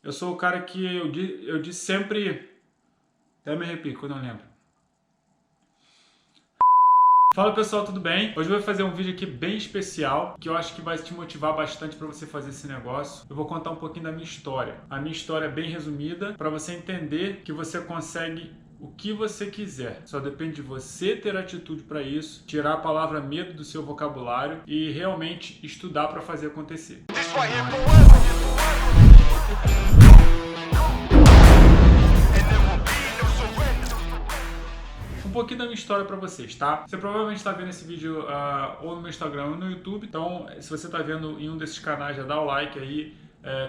Eu sou o cara que eu disse sempre... Até me arrepio quando eu lembro. Fala pessoal, tudo bem? Hoje eu vou fazer um vídeo aqui bem especial, que eu acho que vai te motivar bastante para você fazer esse negócio. Eu vou contar um pouquinho da minha história. A minha história é bem resumida, para você entender que você consegue o que você quiser. Só depende de você ter atitude para isso, tirar a palavra medo do seu vocabulário e realmente estudar para fazer acontecer. Um pouquinho da minha história para vocês, tá? Você provavelmente está vendo esse vídeo ou no meu Instagram ou no YouTube, então se você está vendo em um desses canais, já dá o like aí,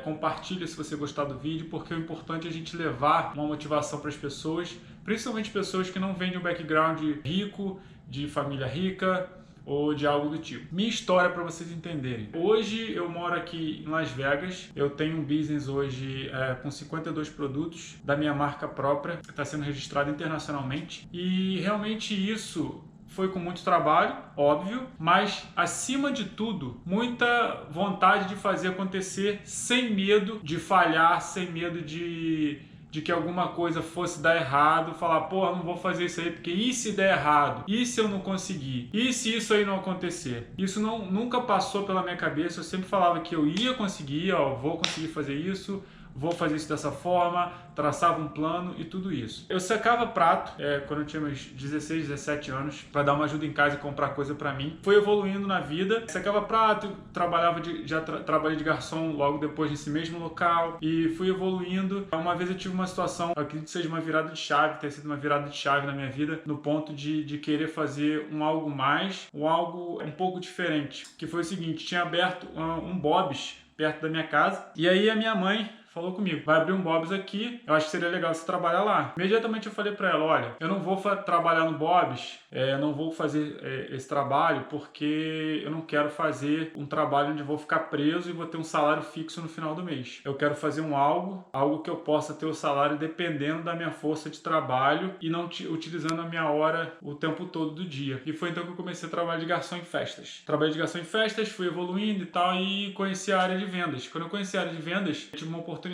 compartilha se você gostar do vídeo, porque o importante é a gente levar uma motivação para as pessoas, principalmente pessoas que não vêm de um background rico, de família rica, ou de algo do tipo. Minha história para vocês entenderem. Hoje eu moro aqui em Las Vegas, eu tenho um business hoje com 52 produtos da minha marca própria, que está sendo registrado internacionalmente, e realmente isso foi com muito trabalho, óbvio, mas acima de tudo, muita vontade de fazer acontecer sem medo de falhar, sem medo de que alguma coisa fosse dar errado, falar, porra, não vou fazer isso aí, porque e se der errado? E se eu não conseguir? E se isso aí não acontecer? Isso nunca passou pela minha cabeça, eu sempre falava que eu ia conseguir, ó, vou conseguir fazer isso, vou fazer isso dessa forma, traçava um plano e tudo isso. Eu secava prato quando eu tinha meus 16, 17 anos, para dar uma ajuda em casa e comprar coisa para mim. Fui evoluindo na vida, secava prato, trabalhei de garçom logo depois nesse mesmo local e fui evoluindo. Uma vez eu tive uma situação, eu acredito que seja uma virada de chave, ter sido uma virada de chave na minha vida, no ponto de querer fazer algo mais, algo um pouco diferente, que foi o seguinte, tinha aberto um Bob's perto da minha casa, e aí a minha mãe falou comigo, vai abrir um Bob's aqui, eu acho que seria legal você trabalhar lá. Imediatamente eu falei pra ela, olha, eu não vou trabalhar no Bob's, não vou fazer esse trabalho porque eu não quero fazer um trabalho onde eu vou ficar preso e vou ter um salário fixo no final do mês. Eu quero fazer algo que eu possa ter o salário dependendo da minha força de trabalho e não utilizando a minha hora o tempo todo do dia. E foi então que eu comecei a trabalhar de garçom em festas. Trabalhei de garçom em festas, fui evoluindo e tal e conheci a área de vendas. Quando eu conheci a área de vendas, eu tive uma oportunidade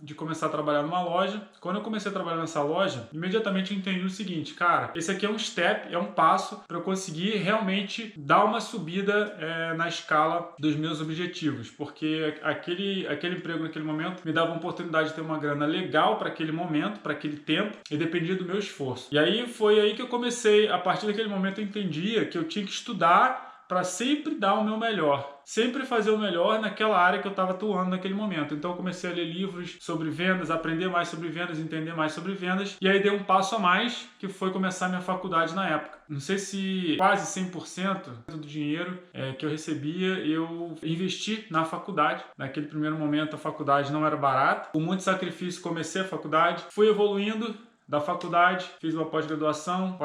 de começar a trabalhar numa loja. Quando eu comecei a trabalhar nessa loja, imediatamente eu entendi o seguinte, cara, esse aqui é um step, é um passo para eu conseguir realmente dar uma subida na escala dos meus objetivos, porque aquele emprego naquele momento me dava uma oportunidade de ter uma grana legal para aquele momento, para aquele tempo, e dependia do meu esforço. E aí foi aí que eu comecei, a partir daquele momento eu entendia que eu tinha que estudar para sempre dar o meu melhor, sempre fazer o melhor naquela área que eu estava atuando naquele momento. Então eu comecei a ler livros sobre vendas, aprender mais sobre vendas, entender mais sobre vendas, e aí dei um passo a mais, que foi começar a minha faculdade na época. Não sei se quase 100% do dinheiro que eu recebia, eu investi na faculdade. Naquele primeiro momento a faculdade não era barata, com muito sacrifício comecei a faculdade, fui evoluindo da faculdade, fiz uma pós-graduação,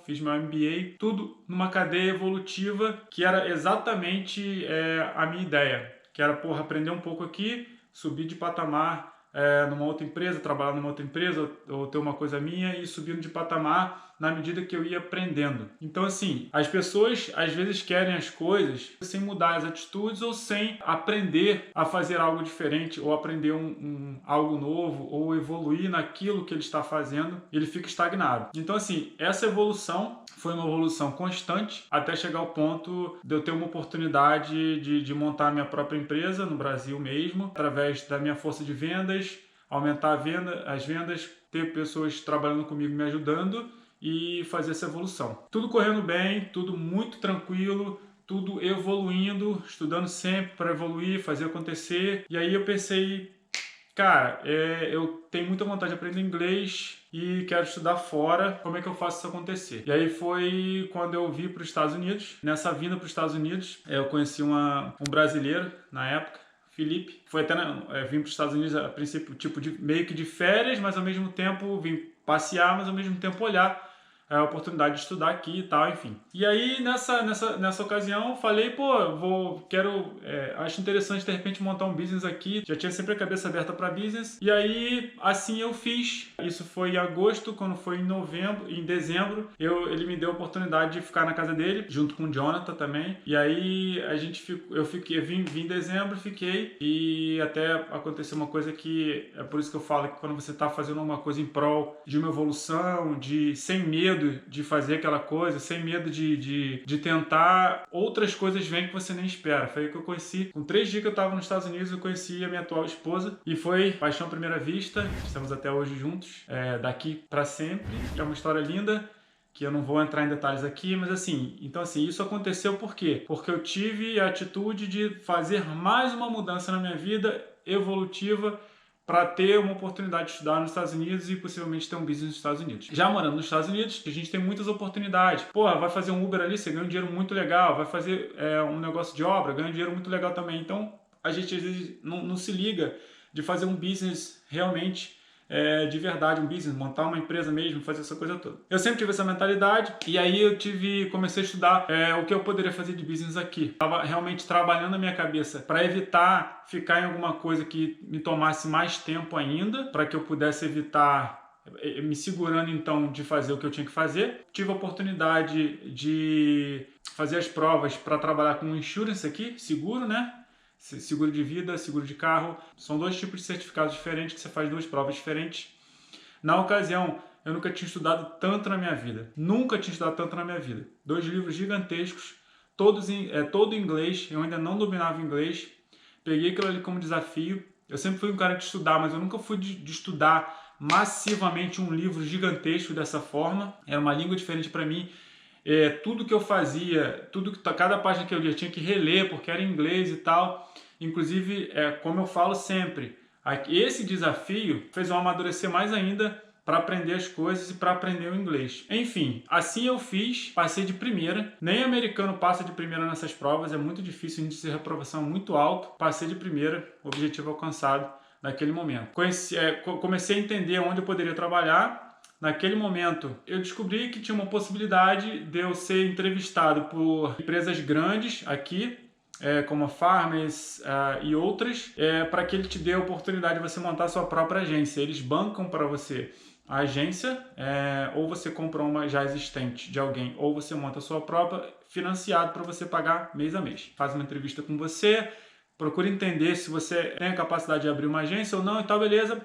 fiz meu MBA, tudo numa cadeia evolutiva que era exatamente a minha ideia, que era, aprender um pouco aqui, subir de patamar numa outra empresa, trabalhar numa outra empresa, ou ter uma coisa minha e subindo de patamar na medida que eu ia aprendendo. Então, assim, as pessoas às vezes querem as coisas sem mudar as atitudes ou sem aprender a fazer algo diferente ou aprender algo novo ou evoluir naquilo que ele está fazendo, ele fica estagnado. Então, assim, essa evolução foi uma evolução constante até chegar ao ponto de eu ter uma oportunidade de montar a minha própria empresa no Brasil mesmo, através da minha força de vendas, aumentar as vendas, ter pessoas trabalhando comigo me ajudando e fazer essa evolução. Tudo correndo bem, tudo muito tranquilo, tudo evoluindo, estudando sempre para evoluir, fazer acontecer. E aí eu pensei, cara, eu tenho muita vontade de aprender inglês e quero estudar fora, como é que eu faço isso acontecer? E aí foi quando eu vim para os Estados Unidos. Nessa vinda para os Estados Unidos, eu conheci um brasileiro na época, Felipe. Foi até vim para os Estados Unidos a princípio meio que de férias, mas ao mesmo tempo vim passear, mas ao mesmo tempo olhar a oportunidade de estudar aqui e tal, enfim. E aí, nessa ocasião, falei, pô, acho interessante, de repente, montar um business aqui. Já tinha sempre a cabeça aberta para business. E aí, assim eu fiz. Isso foi em agosto, quando foi em dezembro, ele me deu a oportunidade de ficar na casa dele, junto com o Jonathan também. E aí, vim em dezembro, fiquei, e até aconteceu uma coisa que, é por isso que eu falo que quando você está fazendo uma coisa em prol de uma evolução, sem medo de fazer aquela coisa, sem medo de tentar, outras coisas vêm que você nem espera. Foi aí que eu conheci, com 3 dias que eu estava nos Estados Unidos, eu conheci a minha atual esposa, e foi paixão à primeira vista. Estamos até hoje juntos, daqui para sempre. É uma história linda, que eu não vou entrar em detalhes aqui, mas então isso aconteceu por quê? Porque eu tive a atitude de fazer mais uma mudança na minha vida evolutiva, para ter uma oportunidade de estudar nos Estados Unidos e possivelmente ter um business nos Estados Unidos. Já morando nos Estados Unidos, a gente tem muitas oportunidades. Vai fazer um Uber ali, você ganha um dinheiro muito legal. Vai fazer um negócio de obra, ganha um dinheiro muito legal também. Então, a gente às vezes não se liga de fazer um business realmente de verdade, um business, montar uma empresa mesmo, fazer essa coisa toda. Eu sempre tive essa mentalidade, e aí comecei a estudar o que eu poderia fazer de business aqui. Estava realmente trabalhando a minha cabeça para evitar ficar em alguma coisa que me tomasse mais tempo ainda, para que eu pudesse evitar me segurando então de fazer o que eu tinha que fazer. Tive a oportunidade de fazer as provas para trabalhar com insurance aqui, seguro, né? Seguro de vida, seguro de carro. São 2 tipos de certificados diferentes, que você faz 2 provas diferentes. Na ocasião, eu nunca tinha estudado tanto na minha vida. Nunca tinha estudado tanto na minha vida. 2 livros gigantescos, todo em inglês. Eu ainda não dominava inglês. Peguei aquilo ali como desafio. Eu sempre fui um cara de estudar, mas eu nunca fui de estudar massivamente um livro gigantesco dessa forma. Era uma língua diferente para mim. Tudo que eu fazia, cada página que eu lia, eu tinha que reler, porque era em inglês e tal. Inclusive, como eu falo sempre, esse desafio fez eu amadurecer mais ainda para aprender as coisas e para aprender o inglês. Enfim, assim eu fiz, passei de primeira. Nem americano passa de primeira nessas provas, é muito difícil, o índice de reprovação é muito alto. Passei de primeira, objetivo alcançado naquele momento. Comecei a entender onde eu poderia trabalhar. Naquele momento, eu descobri que tinha uma possibilidade de eu ser entrevistado por empresas grandes aqui, como a Farmers e outras, para que ele te dê a oportunidade de você montar a sua própria agência. Eles bancam para você a agência, ou você compra uma já existente de alguém, ou você monta a sua própria, financiado para você pagar mês a mês. Faz uma entrevista com você, procura entender se você tem a capacidade de abrir uma agência ou não e tal, beleza.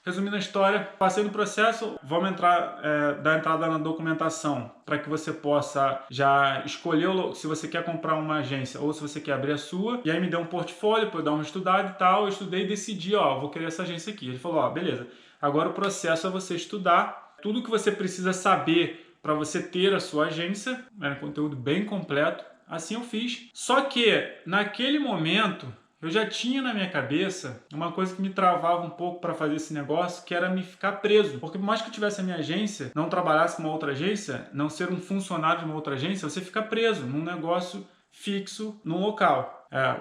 Resumindo a história, passei no processo, vamos dar entrada na documentação para que você possa já escolher se você quer comprar uma agência ou se você quer abrir a sua. E aí me deu um portfólio para eu dar uma estudada e tal. Eu estudei e decidi, vou querer essa agência aqui. Ele falou, beleza, agora o processo é você estudar tudo que você precisa saber para você ter a sua agência. Era um conteúdo bem completo. Assim eu fiz. Só que naquele momento eu já tinha na minha cabeça uma coisa que me travava um pouco para fazer esse negócio, que era me ficar preso. Porque por mais que eu tivesse a minha agência, não trabalhasse com uma outra agência, não ser um funcionário de uma outra agência, você fica preso num negócio fixo, num local.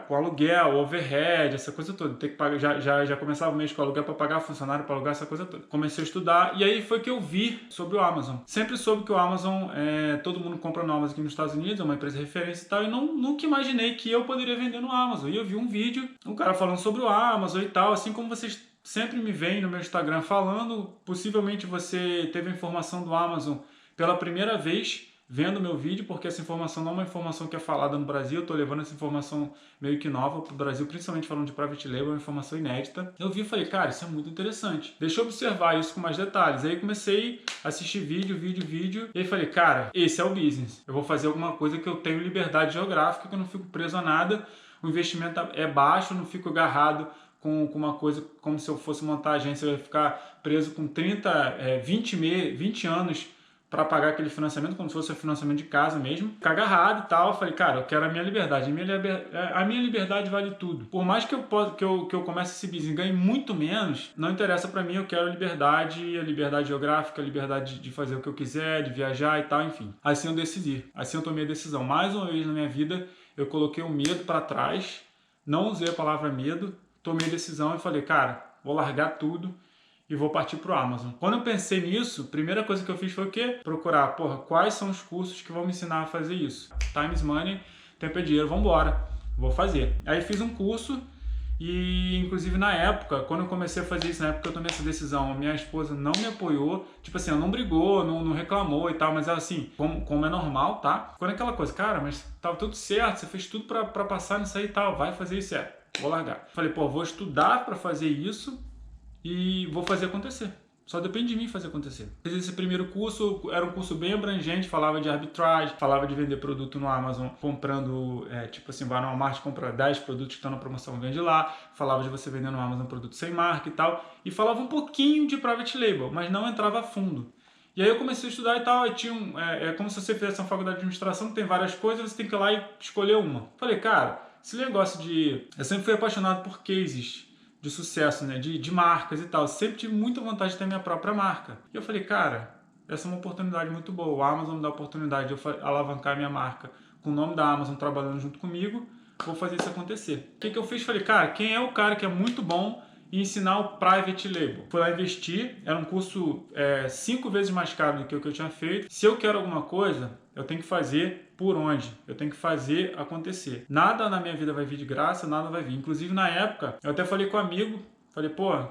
Com aluguel, overhead, essa coisa toda. Tem que pagar, já começava o mês com aluguel para pagar funcionário, para alugar, essa coisa toda. Comecei a estudar e aí foi que eu vi sobre o Amazon. Sempre soube que o Amazon, todo mundo compra no Amazon aqui nos Estados Unidos, é uma empresa de referência e tal, e nunca imaginei que eu poderia vender no Amazon. E eu vi um vídeo, um cara falando sobre o Amazon e tal, assim como vocês sempre me veem no meu Instagram falando, possivelmente você teve a informação do Amazon pela primeira vez vendo meu vídeo, porque essa informação não é uma informação que é falada no Brasil. Eu estou levando essa informação meio que nova para o Brasil, principalmente falando de private label, é uma informação inédita. Eu vi e falei, cara, isso é muito interessante. Deixa eu observar isso com mais detalhes. Aí comecei a assistir vídeo, e aí falei, cara, esse é o business. Eu vou fazer alguma coisa que eu tenho liberdade geográfica, que eu não fico preso a nada, o investimento é baixo, eu não fico agarrado com uma coisa como se eu fosse montar agência, eu ia ficar preso com 20 anos para pagar aquele financiamento, como se fosse o financiamento de casa mesmo, ficar agarrado e tal. Eu falei, cara, eu quero a minha liberdade. A minha liberdade vale tudo. Por mais que eu comece esse business e ganhe muito menos, não interessa para mim, eu quero a liberdade geográfica, a liberdade de fazer o que eu quiser, de viajar e tal, enfim. Assim eu decidi, assim eu tomei a decisão. Mais uma vez na minha vida, eu coloquei o medo para trás, não usei a palavra medo, tomei a decisão e falei, cara, vou largar tudo e vou partir para o Amazon. Quando eu pensei nisso, a primeira coisa que eu fiz foi o quê? Procurar, quais são os cursos que vão me ensinar a fazer isso? Time is money, tempo é dinheiro, vamos embora, vou fazer. Aí fiz um curso e, inclusive, na época, quando eu comecei a fazer isso, na época que eu tomei essa decisão, minha esposa não me apoiou, tipo assim, ela não brigou, não reclamou e tal, mas ela assim, como é normal, tá? Quando é aquela coisa, cara, mas tava tudo certo, você fez tudo pra passar nisso aí e tal, vai fazer isso, vou largar. Falei, vou estudar pra fazer isso e vou fazer acontecer. Só depende de mim fazer acontecer. Fiz esse primeiro curso, era um curso bem abrangente, falava de arbitragem, falava de vender produto no Amazon, comprando, tipo assim, vai no Walmart, compra 10 produtos que estão na promoção, vende lá. Falava de você vender no Amazon produto sem marca e tal. E falava um pouquinho de private label, mas não entrava a fundo. E aí eu comecei a estudar e tal, e tinha como se você fizesse uma faculdade de administração, tem várias coisas, você tem que ir lá e escolher uma. Falei, cara, esse negócio eu sempre fui apaixonado por cases de sucesso, né? De marcas e tal. Sempre tive muita vontade de ter minha própria marca. E eu falei, cara, essa é uma oportunidade muito boa. O Amazon me dá a oportunidade de eu alavancar minha marca com o nome da Amazon trabalhando junto comigo. Vou fazer isso acontecer. O que eu fiz? Falei, cara, quem é o cara que é muito bom em ensinar o private label? Fui lá investir. Era um curso 5 vezes mais caro do que o que eu tinha feito. Se eu quero alguma coisa, eu tenho que fazer por onde? Eu tenho que fazer acontecer. Nada na minha vida vai vir de graça, nada vai vir. Inclusive, na época, eu até falei com um amigo, falei,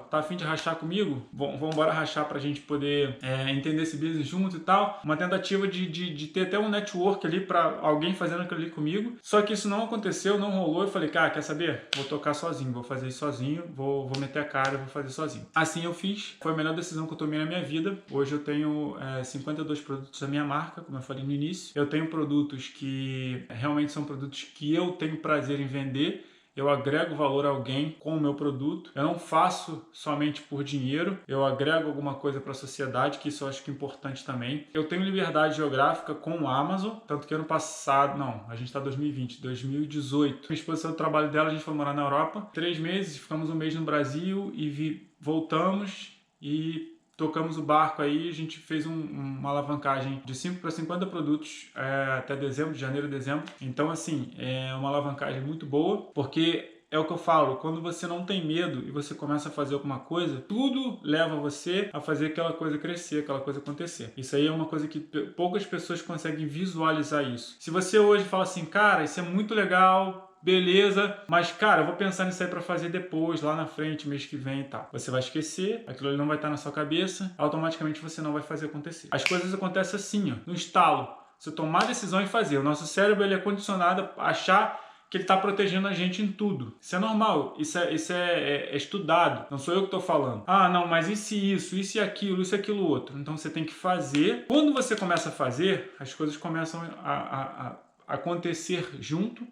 tá afim de rachar comigo? Vamos embora rachar pra gente poder entender esse business junto e tal. Uma tentativa de ter até um network ali pra alguém fazendo aquilo ali comigo. Só que isso não aconteceu, não rolou. Eu falei, cara, quer saber? Vou tocar sozinho, vou fazer isso sozinho, vou meter a cara, vou fazer sozinho. Assim eu fiz. Foi a melhor decisão que eu tomei na minha vida. Hoje eu tenho 52 produtos da minha marca, como eu falei no início. Eu tenho produtos que realmente são produtos que eu tenho prazer em vender. Eu agrego valor a alguém com o meu produto. Eu não faço somente por dinheiro. Eu agrego alguma coisa para a sociedade, que isso eu acho que é importante também. Eu tenho liberdade geográfica com o Amazon, tanto que ano passado, não, a gente está em 2020, 2018. Minha esposa saiu do trabalho dela, a gente foi morar na Europa. 3 meses, ficamos um mês no Brasil e voltamos e tocamos o barco aí, a gente fez uma alavancagem de 5 para 50 produtos até dezembro, de janeiro a dezembro. Então, assim, é uma alavancagem muito boa, porque é o que eu falo, quando você não tem medo e você começa a fazer alguma coisa, tudo leva você a fazer aquela coisa crescer, aquela coisa acontecer. Isso aí é uma coisa que poucas pessoas conseguem visualizar isso. Se você hoje fala assim, cara, isso é muito legal, beleza, mas cara, eu vou pensar nisso aí pra fazer depois, lá na frente, mês que vem e tal. Você vai esquecer, aquilo ali não vai estar na sua cabeça, automaticamente você não vai fazer acontecer. As coisas acontecem assim, ó, no estalo. Você tomar a decisão e fazer. O nosso cérebro ele é condicionado a achar que ele está protegendo a gente em tudo. Isso é normal, isso é estudado, não sou eu que estou falando. Ah, não, mas isso e aquilo outro. Então você tem que fazer. Quando você começa a fazer, as coisas começam a acontecer junto.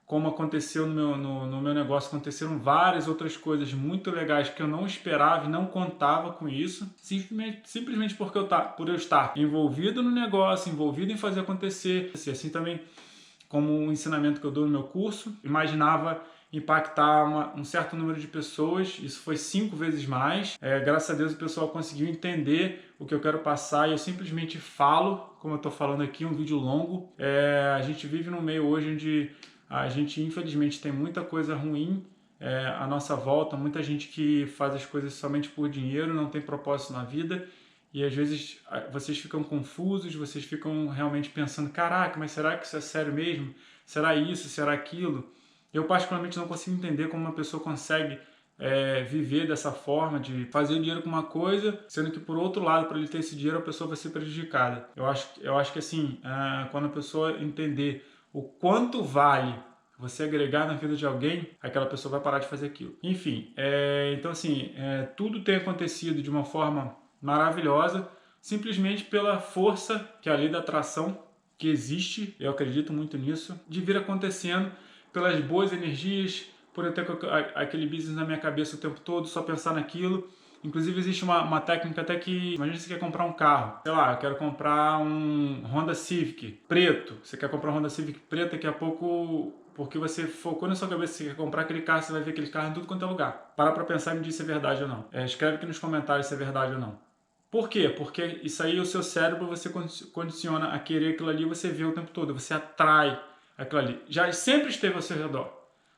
Como aconteceu no meu negócio, aconteceram várias outras coisas muito legais que eu não esperava e não contava com isso, simplesmente por eu estar envolvido no negócio, envolvido em fazer acontecer. Assim também, como um ensinamento que eu dou no meu curso, imaginava impactar um certo número de pessoas, isso foi 5 vezes mais. Graças a Deus o pessoal conseguiu entender o que eu quero passar e eu simplesmente falo, como eu estou falando aqui, um vídeo longo. A gente vive num meio hoje onde a gente, infelizmente, tem muita coisa ruim à nossa volta, muita gente que faz as coisas somente por dinheiro, não tem propósito na vida, e às vezes vocês ficam confusos, vocês ficam realmente pensando, caraca, mas será que isso é sério mesmo? Será isso? Será aquilo? Eu particularmente não consigo entender como uma pessoa consegue viver dessa forma, de fazer dinheiro com uma coisa, sendo que por outro lado, para ele ter esse dinheiro, a pessoa vai ser prejudicada. Eu acho que assim, quando a pessoa entender o quanto vale você agregar na vida de alguém, aquela pessoa vai parar de fazer aquilo. Enfim, então assim, tudo tem acontecido de uma forma maravilhosa, simplesmente pela força que é a lei da atração que existe, eu acredito muito nisso, de vir acontecendo pelas boas energias, por eu ter aquele business na minha cabeça o tempo todo, só pensar naquilo. Inclusive existe uma técnica até que, imagina que você quer comprar um carro, sei lá, eu quero comprar um Honda Civic preto, você quer comprar um Honda Civic preto, daqui a pouco, porque você focou na sua cabeça, você quer comprar aquele carro, você vai ver aquele carro em tudo quanto é lugar. Para pra pensar e me diz se é verdade ou não. Escreve aqui nos comentários se é verdade ou não. Por quê? Porque isso aí, o seu cérebro, você condiciona a querer aquilo ali, você vê o tempo todo, você atrai aquilo ali. Já sempre esteve ao seu redor,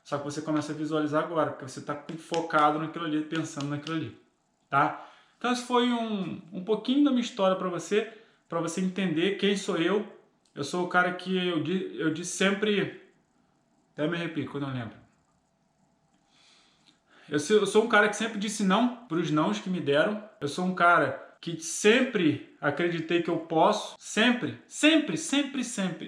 só que você começa a visualizar agora, porque você está focado naquilo ali, pensando naquilo ali. Tá? Então esse foi um pouquinho da minha história para você entender quem sou eu. Eu sou o cara que eu disse sempre, até me arrepio quando eu lembro. Eu sou um cara que sempre disse não para os nãos que me deram. Eu sou um cara que sempre acreditei que eu posso, sempre,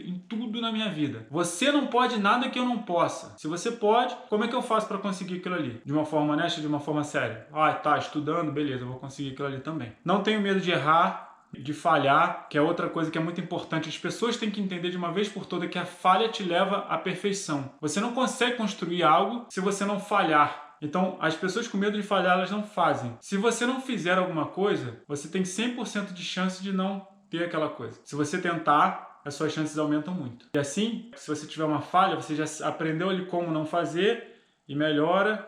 em tudo na minha vida. Você não pode nada que eu não possa. Se você pode, como é que eu faço para conseguir aquilo ali? De uma forma honesta, de uma forma séria? Ah, tá, estudando, beleza, eu vou conseguir aquilo ali também. Não tenho medo de errar, de falhar, que é outra coisa que é muito importante. As pessoas têm que entender de uma vez por todas que a falha te leva à perfeição. Você não consegue construir algo se você não falhar. Então, as pessoas com medo de falhar, elas não fazem. Se você não fizer alguma coisa, você tem 100% de chance de não ter aquela coisa. Se você tentar, as suas chances aumentam muito. E assim, se você tiver uma falha, você já aprendeu ali como não fazer e melhora.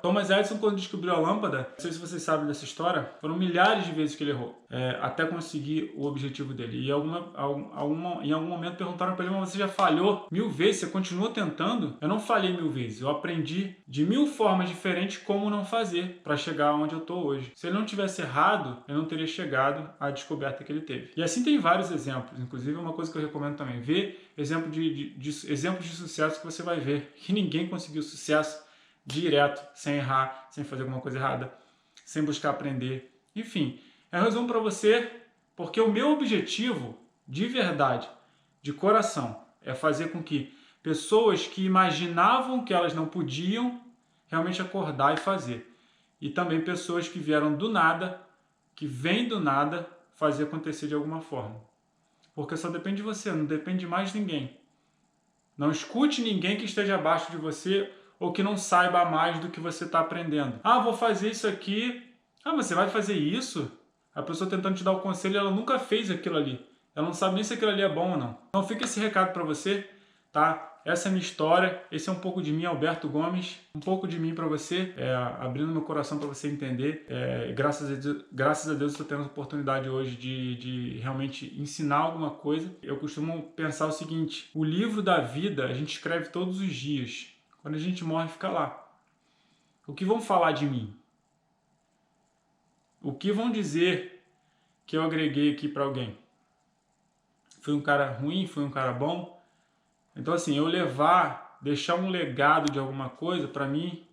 Thomas Edison, quando descobriu a lâmpada, não sei se vocês sabem dessa história, foram milhares de vezes que ele errou, até conseguir o objetivo dele. E em algum momento perguntaram para ele, mas você já falhou 1000 vezes, você continua tentando? Eu não falhei 1000 vezes, eu aprendi de 1000 formas diferentes como não fazer para chegar onde eu estou hoje. Se ele não tivesse errado, eu não teria chegado à descoberta que ele teve. E assim tem vários exemplos, inclusive uma coisa que eu recomendo também, ver exemplos de sucesso que você vai ver que ninguém conseguiu sucesso direto, sem errar, sem fazer alguma coisa errada, sem buscar aprender. Enfim, é um resumo para você, porque o meu objetivo, de verdade, de coração, é fazer com que pessoas que imaginavam que elas não podiam, realmente acordar e fazer. E também pessoas que vieram do nada, que vêm do nada, fazer acontecer de alguma forma. Porque só depende de você, não depende de mais ninguém. Não escute ninguém que esteja abaixo de você ou que não saiba mais do que você está aprendendo. Ah, vou fazer isso aqui. Ah, você vai fazer isso? A pessoa tentando te dar o conselho, ela nunca fez aquilo ali. Ela não sabe nem se aquilo ali é bom ou não. Então fica esse recado para você, tá? Essa é a minha história, esse é um pouco de mim, Alberto Gomes, um pouco de mim para você, abrindo meu coração para você entender. Graças a Deus estou tendo a oportunidade hoje de realmente ensinar alguma coisa. Eu costumo pensar o seguinte, o livro da vida a gente escreve todos os dias. Quando a gente morre, fica lá. O que vão falar de mim? O que vão dizer que eu agreguei aqui para alguém? Fui um cara ruim? Fui um cara bom? Então, assim, deixar um legado de alguma coisa, para mim,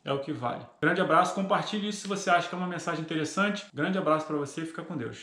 é o que vale. Grande abraço, compartilhe isso se você acha que é uma mensagem interessante. Grande abraço para você e fica com Deus.